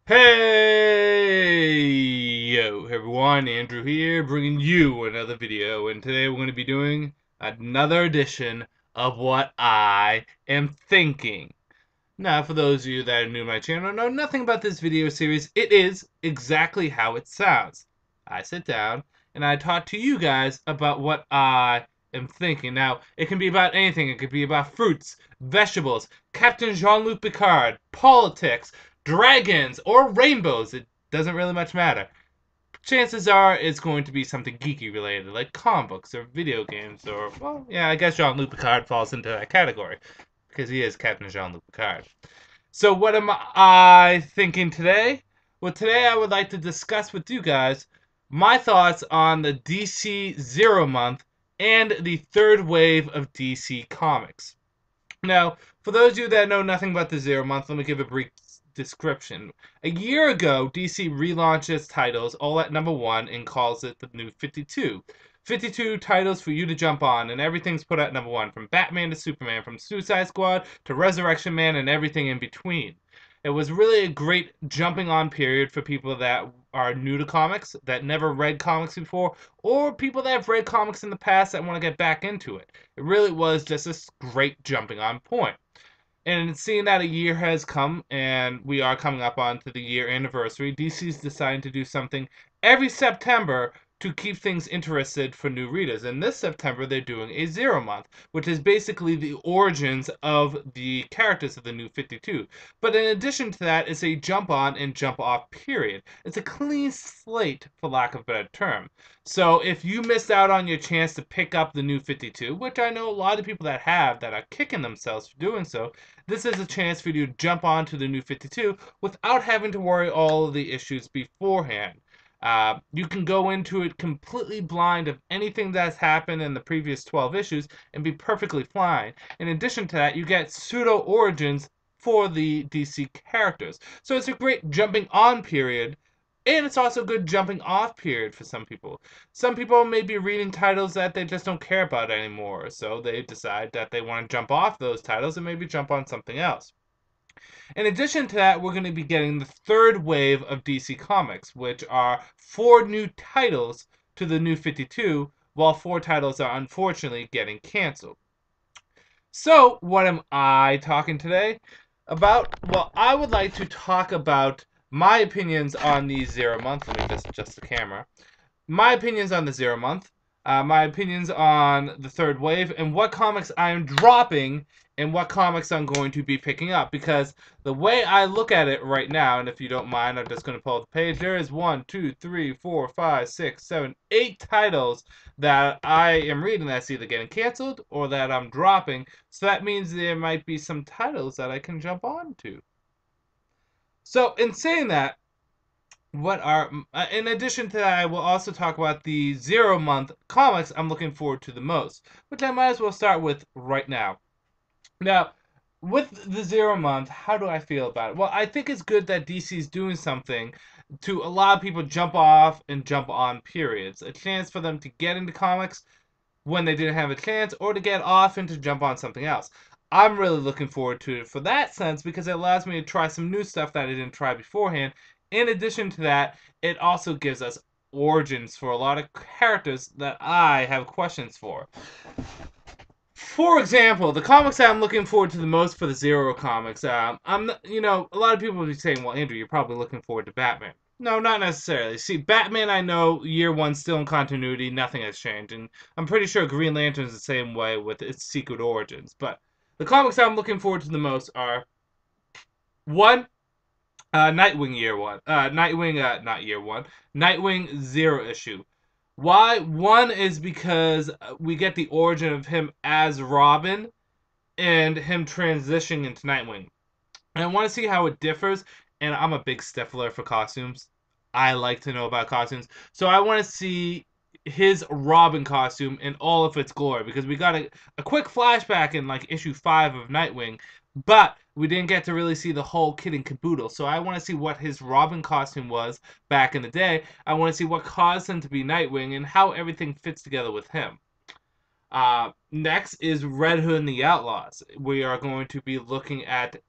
Hey, yo, everyone, Andrew here, bringing you another video, and today we're going to be doing another edition of What I Am Thinking. Now, for those of you that are new to my channel and know nothing about this video series, it is exactly how it sounds. I sit down and I talk to you guys about what I am thinking. Now, it can be about anything. It could be about fruits, vegetables, Captain Jean-Luc Picard, politics, dragons, or rainbows. It doesn't really much matter. Chances are it's going to be something geeky related, like comic books or video games, or, well, yeah, I guess Jean-Luc Picard falls into that category because he is Captain Jean-Luc Picard. So what am I thinking today? Well, today I would like to discuss with you guys my thoughts on the DC Zero Month and the third wave of DC Comics. Now, for those of you that know nothing about the Zero Month, let me give a brief description. A year ago, DC relaunched its titles all at #1 and calls it the New 52. 52 titles for you to jump on, and everything's put at #1, from Batman to Superman, from Suicide Squad to Resurrection Man, and everything in between. It was really a great jumping on period for people that are new to comics, that never read comics before, or people that have read comics in the past that want to get back into it. It really was just a great jumping on point. And seeing that a year has come and we are coming up onto the year anniversary, DC's deciding to do something every September to keep things interested for new readers. And this September, they're doing a Zero Month, which is basically the origins of the characters of the New 52. But in addition to that, it's a jump on and jump off period. It's a clean slate, for lack of a better term. So if you missed out on your chance to pick up the New 52, which I know a lot of people that have that are kicking themselves for doing so, this is a chance for you to jump onto the New 52 without having to worry all of the issues beforehand. You can go into it completely blind of anything that's happened in the previous 12 issues and be perfectly fine. In addition to that, you get pseudo origins for the DC characters. So it's a great jumping on period, and it's also a good jumping off period for some people. Some people may be reading titles that they just don't care about anymore, so they decide that they want to jump off those titles and maybe jump on something else. In addition to that, we're going to be getting the third wave of DC Comics, which are 4 new titles to the New 52, while 4 titles are unfortunately getting canceled. So, what am I talking today about? Well, I would like to talk about my opinions on the Zero Month. Let me just adjust the camera. My opinions on the Zero Month, my opinions on the third wave, and what comics I'm dropping and what comics I'm going to be picking up. Because the way I look at it right now, and if you don't mind, I'm just going to pull up the page. There is 1, 2, 3, 4, 5, 6, 7, 8 titles that I am reading that's either getting canceled or that I'm dropping. So that means there might be some titles that I can jump on to. So in saying that, what are in addition to that, I will also talk about the Zero Month comics I'm looking forward to the most, which I might as well start with right now. Now, with the Zero Month, how do I feel about it? Well, I think it's good that DC's doing something to allow people jump off and jump on periods, a chance for them to get into comics when they didn't have a chance, or to get off and to jump on something else. I'm really looking forward to it for that sense because it allows me to try some new stuff that I didn't try beforehand. In addition to that, it also gives us origins for a lot of characters that I have questions for. For example, the comics that I'm looking forward to the most for the Zero comics, a lot of people will be saying, well, Andrew, you're probably looking forward to Batman. No, not necessarily. See, Batman, I know year one's still in continuity, nothing has changed, and I'm pretty sure Green Lantern's the same way with its secret origins. But the comics I'm looking forward to the most are one, Nightwing year one, not year one, Nightwing zero issue. Why? One is because we get the origin of him as Robin and him transitioning into Nightwing. And I want to see how it differs. And I'm a big stiffler for costumes. I like to know about costumes. So I want to see his Robin costume in all of its glory. Because we got a quick flashback in like issue 5 of Nightwing. But we didn't get to really see the whole kit and caboodle. So I want to see what his Robin costume was back in the day. I want to see what caused him to be Nightwing and how everything fits together with him. Next is Red Hood and the Outlaws. We are going to be looking at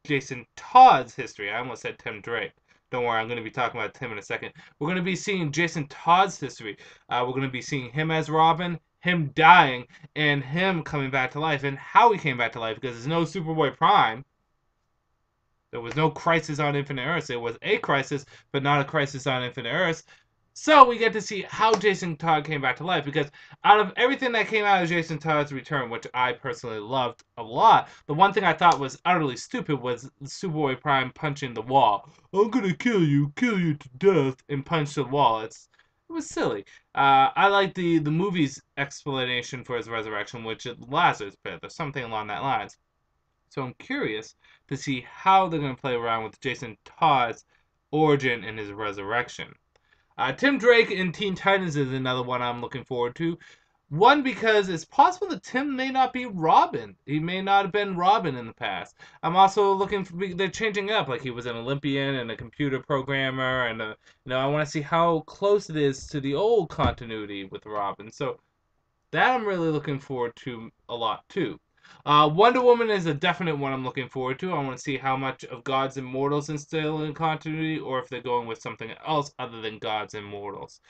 Jason Todd's history. I almost said Tim Drake. Don't worry, I'm going to be talking about Tim in a second. We're going to be seeing Jason Todd's history. We're going to be seeing him as Robin, him dying, and him coming back to life, and how he came back to life, because there's no Superboy Prime. There was no Crisis on Infinite Earths. There was a crisis, but not a Crisis on Infinite Earths. So we get to see how Jason Todd came back to life, because out of everything that came out of Jason Todd's return, which I personally loved a lot, the one thing I thought was utterly stupid was Superboy Prime punching the wall. I'm gonna kill you to death, and punch the wall. It was silly. I like the movie's explanation for his resurrection, which is Lazarus Pit, or something along that lines. So I'm curious to see how they're going to play around with Jason Todd's origin and his resurrection. Tim Drake in Teen Titans is another one I'm looking forward to. One, because it's possible that Tim may not be Robin. He may not have been Robin in the past. I'm also looking for, they're changing up, like he was an Olympian and a computer programmer, and I want to see how close it is to the old continuity with Robin. So that I'm really looking forward to a lot too. Wonder Woman is a definite one I'm looking forward to. I want to see how much of Gods and Mortals is still in continuity, or if they're going with something else other than Gods and Mortals.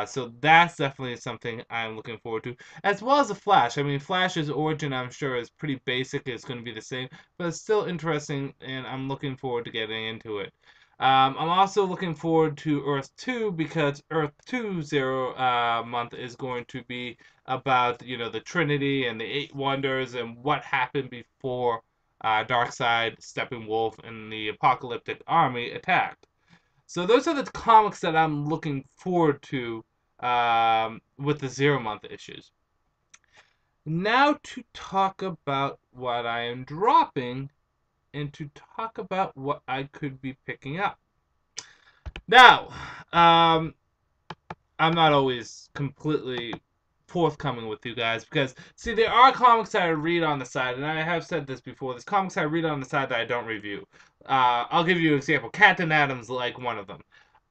So that's definitely something I'm looking forward to, as well as the Flash. I mean, Flash's origin, I'm sure, is pretty basic. It's going to be the same, but it's still interesting, and I'm looking forward to getting into it. I'm also looking forward to Earth 2, because Earth 2 Zero month is going to be about the Trinity and the Eight Wonders and what happened before Darkseid, Steppenwolf, and the Apocalyptic Army attacked. So those are the comics that I'm looking forward to with the Zero month issues. Now to talk about what I am dropping, and to talk about what I could be picking up. Now, I'm not always completely forthcoming with you guys, because see, there are comics that I read on the side, and I have said this before, there's comics I read on the side that I don't review. I'll give you an example. Captain Atom's like one of them.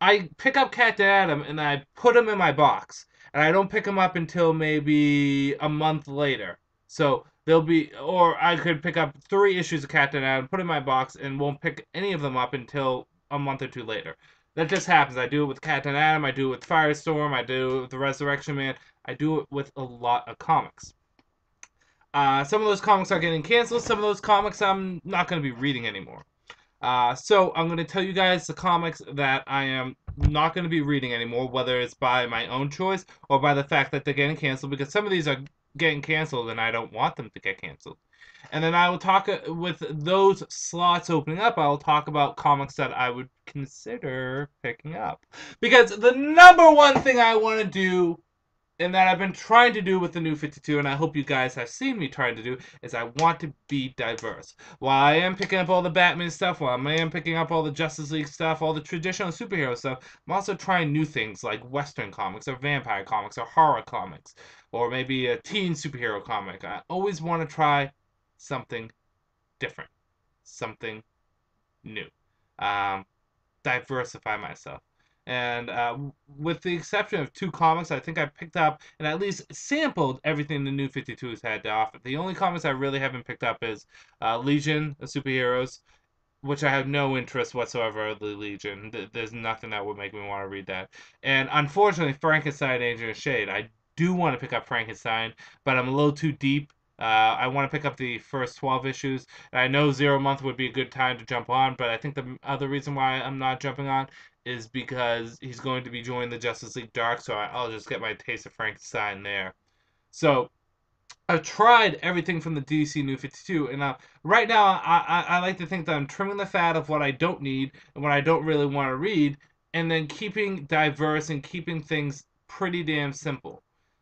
I pick up Captain Atom and I put him in my box, and I don't pick him up until maybe a month later. So there'll be, or I could pick up 3 issues of Captain Atom, put in my box, and won't pick any of them up until a month or 2 later. That just happens. I do it with Captain Atom, I do it with Firestorm, I do it with the Resurrection Man, I do it with a lot of comics. Some of those comics are getting canceled, some of those comics I'm not going to be reading anymore. So I'm going to tell you guys the comics that I am not going to be reading anymore, whether it's by my own choice or by the fact that they're getting canceled, because some of these are getting canceled and I don't want them to get canceled. And then I will talk, with those slots opening up, I will talk about comics that I would consider picking up. Because the number one thing I want to do, and that I've been trying to do with the New 52, and I hope you guys have seen me trying to do, is I want to be diverse. While I am picking up all the Batman stuff, while I am picking up all the Justice League stuff, all the traditional superhero stuff, I'm also trying new things like Western comics, or vampire comics, or horror comics, or maybe a teen superhero comic. I always want to try something different, something new. Diversify myself. And with the exception of 2 comics, I think I picked up and at least sampled everything the New 52 has had to offer. The only comics I really haven't picked up is Legion of Superheroes, which I have no interest whatsoever in the Legion. There's nothing that would make me want to read that. And unfortunately, Frankenstein, Danger and Shade. I do want to pick up Frankenstein, but I'm a little too deep. I want to pick up the first 12 issues. And I know Zero Month would be a good time to jump on, but I think the other reason why I'm not jumping on is because he's going to be joining the Justice League Dark, so I'll just get my taste of Frankenstein there. So I've tried everything from the DC New 52, and right now I like to think that I'm trimming the fat of what I don't need and what I don't really want to read, and then keeping diverse and keeping things pretty damn simple.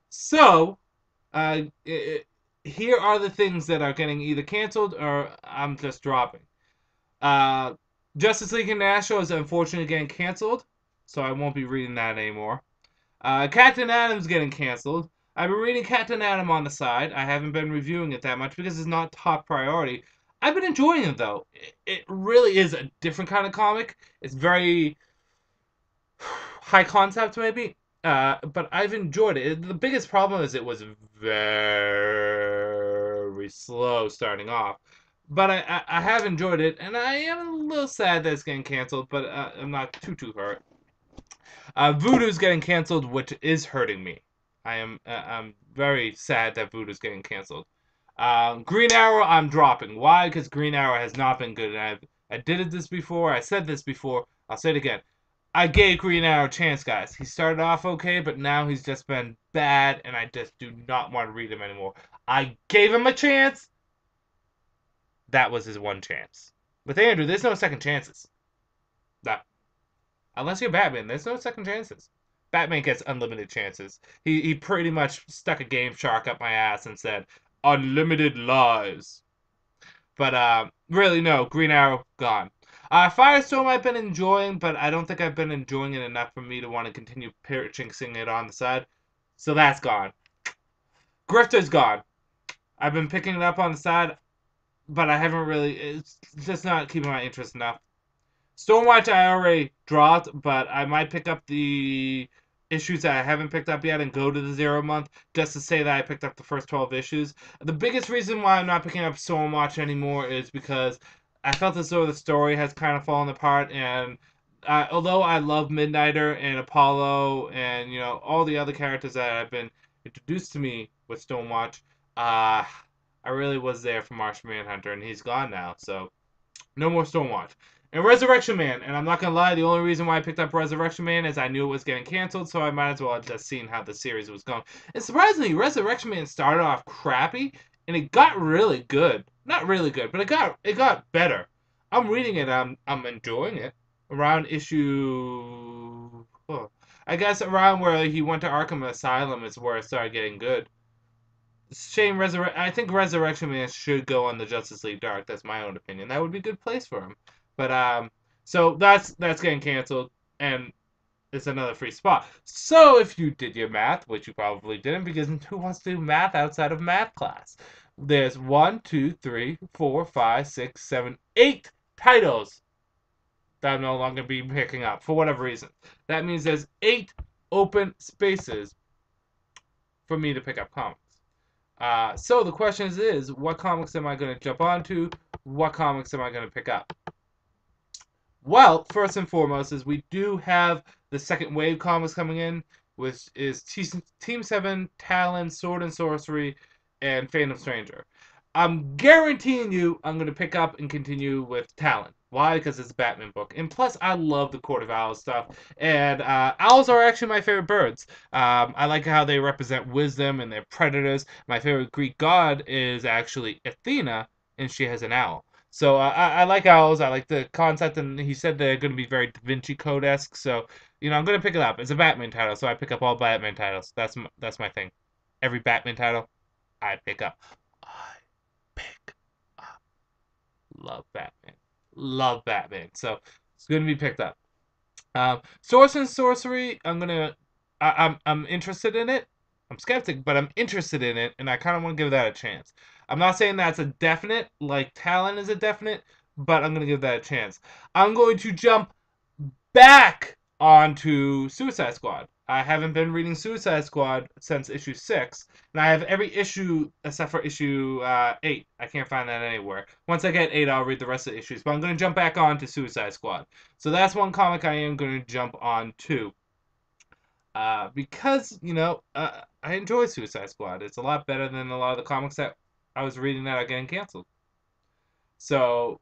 So, here are the things that are getting either canceled or I'm just dropping. Justice League International is unfortunately getting canceled, so I won't be reading that anymore. Captain Atom's getting canceled. I've been reading Captain Atom on the side. I haven't been reviewing it that much because it's not top priority. I've been enjoying it, though. It really is a different kind of comic. It's very high concept, maybe. But I've enjoyed it. The biggest problem is it was very slow starting off. But I have enjoyed it, and I am a little sad that it's getting canceled, but I'm not too hurt. Voodoo's getting canceled, which is hurting me. I'm very sad that Voodoo's getting canceled. Green Arrow, I'm dropping. Why? Because Green Arrow has not been good, and I did this before. I said this before. I'll say it again. I gave Green Arrow a chance, guys. He started off okay, but now he's just been bad, and I just do not want to read him anymore. I gave him a chance. That was his one chance. With Andrew, there's no second chances. No. Unless you're Batman, there's no second chances. Batman gets unlimited chances. He pretty much stuck a Game Shark up my ass and said, unlimited lives. But really, no. Green Arrow, gone. Firestorm I've been enjoying, but I don't think I've been enjoying it enough for me to want to continue purchasing it on the side. So that's gone. Grifter's gone. I've been picking it up on the side, but I haven't really. It's just not keeping my interest enough. Stormwatch I already dropped, but I might pick up the issues that I haven't picked up yet and go to the 0 month just to say that I picked up the first 12 issues. The biggest reason why I'm not picking up Stormwatch anymore is because I felt as though the story has kind of fallen apart, and although I love Midnighter and Apollo and all the other characters that have been introduced to me with Stormwatch, I really was there for Martian Manhunter, and he's gone now, so no more Stormwatch. And Resurrection Man, and I'm not gonna lie, the only reason why I picked up Resurrection Man is I knew it was getting canceled, so I might as well have just seen how the series was going. And surprisingly, Resurrection Man started off crappy, and it got really good. Not really good, but it got better. I'm reading it, I'm enjoying it. Around issue, I guess around where he went to Arkham Asylum is where it started getting good. Shane I think Resurrection Man should go on the Justice League Dark. That's my own opinion. That would be a good place for him. But so that's getting canceled, and it's another free spot. So if you did your math, which you probably didn't, because who wants to do math outside of math class? There's 1, 2, 3, 4, 5, 6, 7, 8 titles that I'm no longer be picking up for whatever reason. That means there's 8 open spaces for me to pick up comics. So the question is, what comics am I going to jump onto? What comics am I going to pick up? Well, first and foremost is we do have the second wave comics coming in, which is Team 7, Talon, Sword and Sorcery, and Phantom Stranger. I'm guaranteeing you I'm going to pick up and continue with Talon. Why? Because it's a Batman book. And plus, I love the Court of Owls stuff. And owls are actually my favorite birds. I like how they represent wisdom and they're predators. My favorite Greek god is actually Athena, and she has an owl. So I like owls. I like the concept, and he said they're going to be very Da Vinci Code-esque. So I'm going to pick it up. It's a Batman title, so I pick up all Batman titles. That's my thing. Every Batman title, I pick up. I pick up. Love Batman. Love Batman. So it's going to be picked up. Source and Sorcery, I'm interested in it. I'm skeptic, but I'm interested in it, and I kind of want to give that a chance. I'm not saying that's a definite, like Talon is a definite, but I'm going to give that a chance. I'm going to jump back onto Suicide Squad. I haven't been reading Suicide Squad since issue 6, and I have every issue except for issue 8. I can't find that anywhere. Once I get 8, I'll read the rest of the issues, but I'm going to jump back on to Suicide Squad. So that's one comic I am going to jump on to. Because, I enjoy Suicide Squad. It's a lot better than a lot of the comics that I was reading that are getting canceled. So,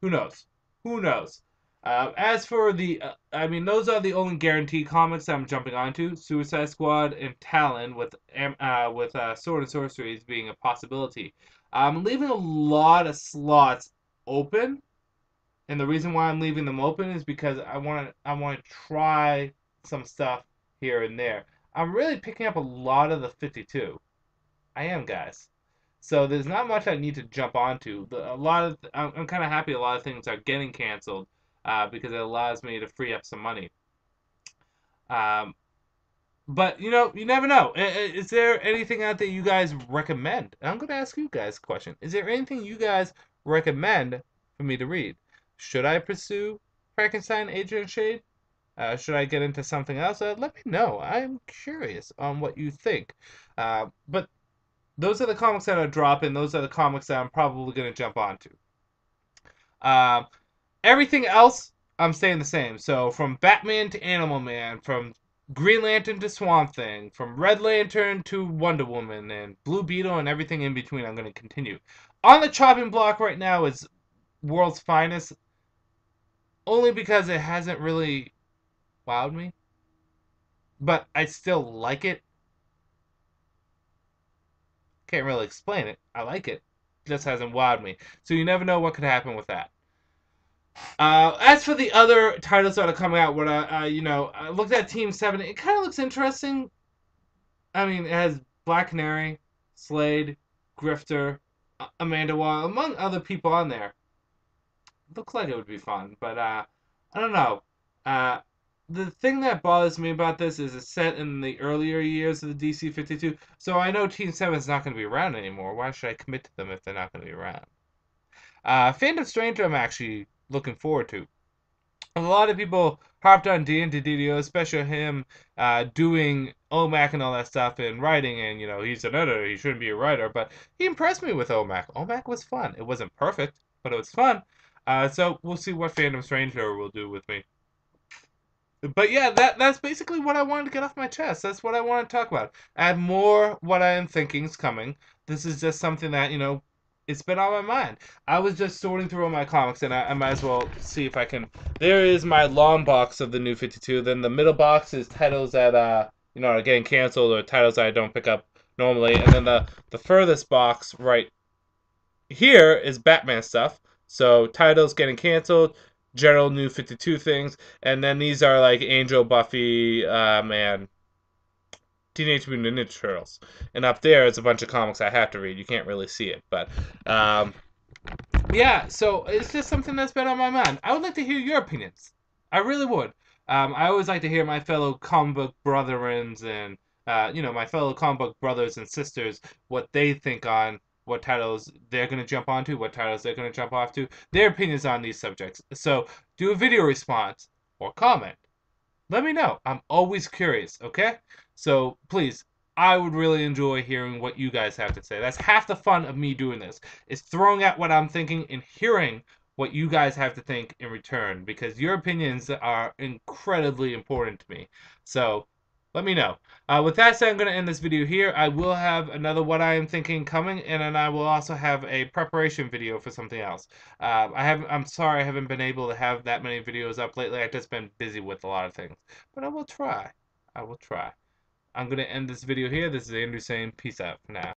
who knows? Who knows? As for those are the only guaranteed comics that I'm jumping onto. Suicide Squad and Talon with Sword and Sorcery being a possibility. I'm leaving a lot of slots open, and the reason why I'm leaving them open is because I want to try some stuff here and there. I'm really picking up a lot of the 52. I am, guys. So there's not much I need to jump onto. I'm kind of happy a lot of things are getting canceled because it allows me to free up some money. But you never know. Is there anything out there you guys recommend? And I'm going to ask you guys a question. Is there anything you guys recommend for me to read? Should I pursue Frankenstein, Agent Shade? Should I get into something else? Let me know. I'm curious on what you think. But those are the comics that are dropping. Those are the comics that I'm probably going to jump onto. Um, Everything else, I'm staying the same. So from Batman to Animal Man, from Green Lantern to Swamp Thing, from Red Lantern to Wonder Woman, and Blue Beetle and everything in between, I'm going to continue. On the chopping block right now is World's Finest, only because it hasn't really wowed me. But I still like it. Can't really explain it. I like it. Just hasn't wowed me. So you never know what could happen with that. As for the other titles that are coming out, what I looked at Team 7. It kind of looks interesting. I mean, it has Black Canary, Slade, Grifter, Amanda Waller, among other people on there. Looks like it would be fun, but I don't know. Uh, the thing that bothers me about this is it's set in the earlier years of the DC 52, so I know Team 7 is not going to be around anymore. Why should I commit to them if they're not going to be around? Phantom Stranger, I'm actually looking forward to. A lot of people harped on DNDDO, especially him doing OMAC and all that stuff and writing, and he's an editor, he shouldn't be a writer, but he impressed me with OMAC. OMAC was fun. It wasn't perfect, but it was fun. So we'll see what Phantom Stranger will do with me. But yeah, that's basically what I wanted to get off my chest. That's what I want to talk about. Add more what I am thinking is coming. This is just something that, it's been on my mind. I was just sorting through all my comics, and I might as well see if I can. There is my long box of the New 52. Then the middle box is titles that, are getting canceled or titles that I don't pick up normally. And then the furthest box right here is Batman stuff. So titles getting canceled, general New 52 things, and then these are like Angel, Buffy, and Teenage Mutant Ninja Turtles. And up there is a bunch of comics I have to read. You can't really see it, but yeah. So it's just something that's been on my mind. I would like to hear your opinions. I really would. I always like to hear my fellow comic book brethrens and my fellow comic book brothers and sisters what they think on what titles they're going to jump onto, what titles they're going to jump off to, their opinions on these subjects. So do a video response or comment. Let me know. I'm always curious, okay? So please, I would really enjoy hearing what you guys have to say. That's half the fun of me doing this, is throwing out what I'm thinking and hearing what you guys have to think in return, because your opinions are incredibly important to me. So let me know. With that said, I'm going to end this video here. I will have another What I Am Thinking coming, and then I will also have a preparation video for something else. I'm sorry I haven't been able to have that many videos up lately. I've just been busy with a lot of things. But I will try. I will try. I'm going to end this video here. This is Andrew saying peace out for now.